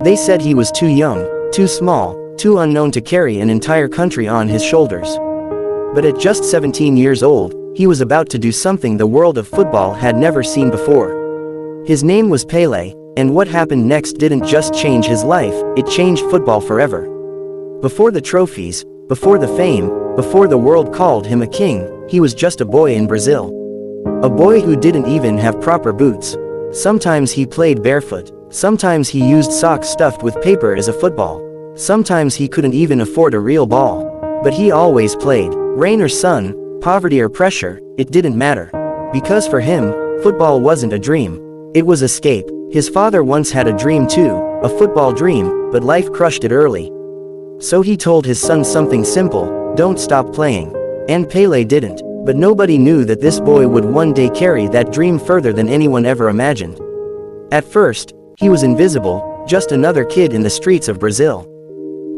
They said he was too young, too small, too unknown to carry an entire country on his shoulders. But at just 17 years old, he was about to do something the world of football had never seen before. His name was Pele, and what happened next didn't just change his life, it changed football forever. Before the trophies, before the fame, before the world called him a king, he was just a boy in Brazil. A boy who didn't even have proper boots. Sometimes he played barefoot. Sometimes he used socks stuffed with paper as a football. Sometimes he couldn't even afford a real ball. But he always played. Rain or sun, poverty or pressure, it didn't matter. Because for him, football wasn't a dream. It was escape. His father once had a dream too, a football dream, but life crushed it early. So he told his son something simple: don't stop playing. And Pele didn't. But nobody knew that this boy would one day carry that dream further than anyone ever imagined. At first, he was invisible, just another kid in the streets of Brazil.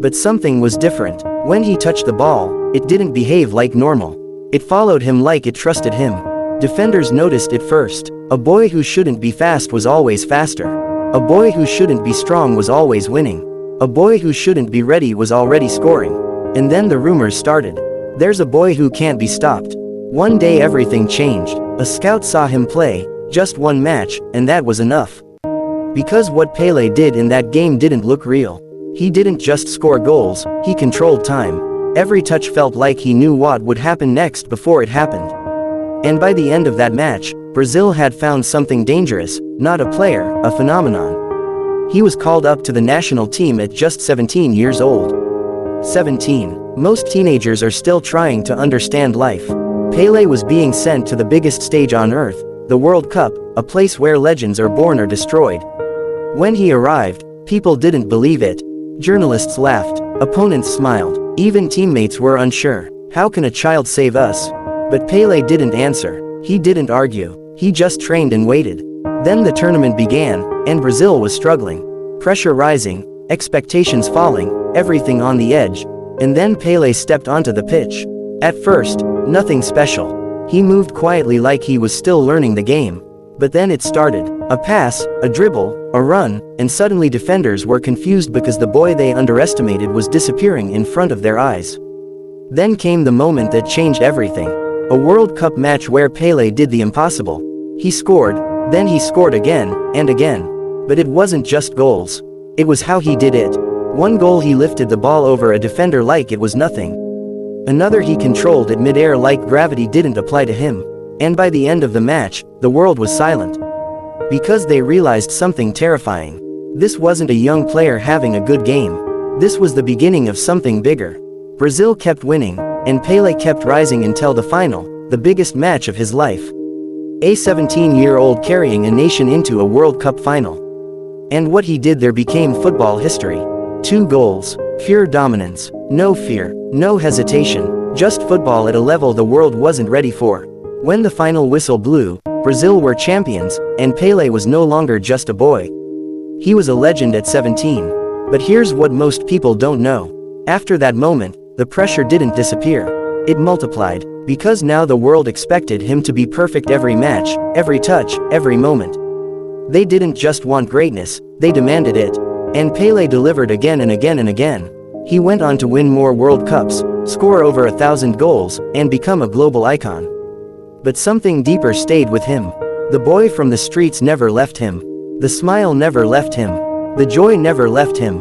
But something was different. When he touched the ball, it didn't behave like normal. It followed him like it trusted him. Defenders noticed it first. A boy who shouldn't be fast was always faster. A boy who shouldn't be strong was always winning. A boy who shouldn't be ready was already scoring. And then the rumors started. There's a boy who can't be stopped. One day everything changed. A scout saw him play, just one match, and that was enough. Because what Pele did in that game didn't look real. He didn't just score goals, he controlled time. Every touch felt like he knew what would happen next before it happened. And by the end of that match, Brazil had found something dangerous, not a player, a phenomenon. He was called up to the national team at just 17 years old. 17. Most teenagers are still trying to understand life. Pele was being sent to the biggest stage on earth, the World Cup, a place where legends are born or destroyed. When he arrived, people didn't believe it. Journalists laughed, opponents smiled, even teammates were unsure. How can a child save us? But Pele didn't answer. He didn't argue. He just trained and waited. Then the tournament began, and Brazil was struggling. Pressure rising, expectations falling, everything on the edge. And then Pele stepped onto the pitch. At first, nothing special. He moved quietly like he was still learning the game. But then it started. A pass, a dribble, a run, and suddenly defenders were confused because the boy they underestimated was disappearing in front of their eyes. Then came the moment that changed everything. A World Cup match where Pele did the impossible. He scored, then he scored again, and again. But it wasn't just goals. It was how he did it. One goal he lifted the ball over a defender like it was nothing. Another he controlled it mid-air like gravity didn't apply to him. And by the end of the match, the world was silent. Because they realized something terrifying. This wasn't a young player having a good game. This was the beginning of something bigger. Brazil kept winning, and Pele kept rising until the final, the biggest match of his life. A 17-year-old carrying a nation into a World Cup final. And what he did there became football history. 2 goals, pure dominance, no fear, no hesitation, just football at a level the world wasn't ready for. When the final whistle blew, Brazil were champions, and Pele was no longer just a boy. He was a legend at 17. But here's what most people don't know. After that moment, the pressure didn't disappear. It multiplied, because now the world expected him to be perfect every match, every touch, every moment. They didn't just want greatness, they demanded it. And Pele delivered again and again and again. He went on to win more World Cups, score over 1,000 goals, and become a global icon. But something deeper stayed with him. The boy from the streets never left him. The smile never left him. The joy never left him.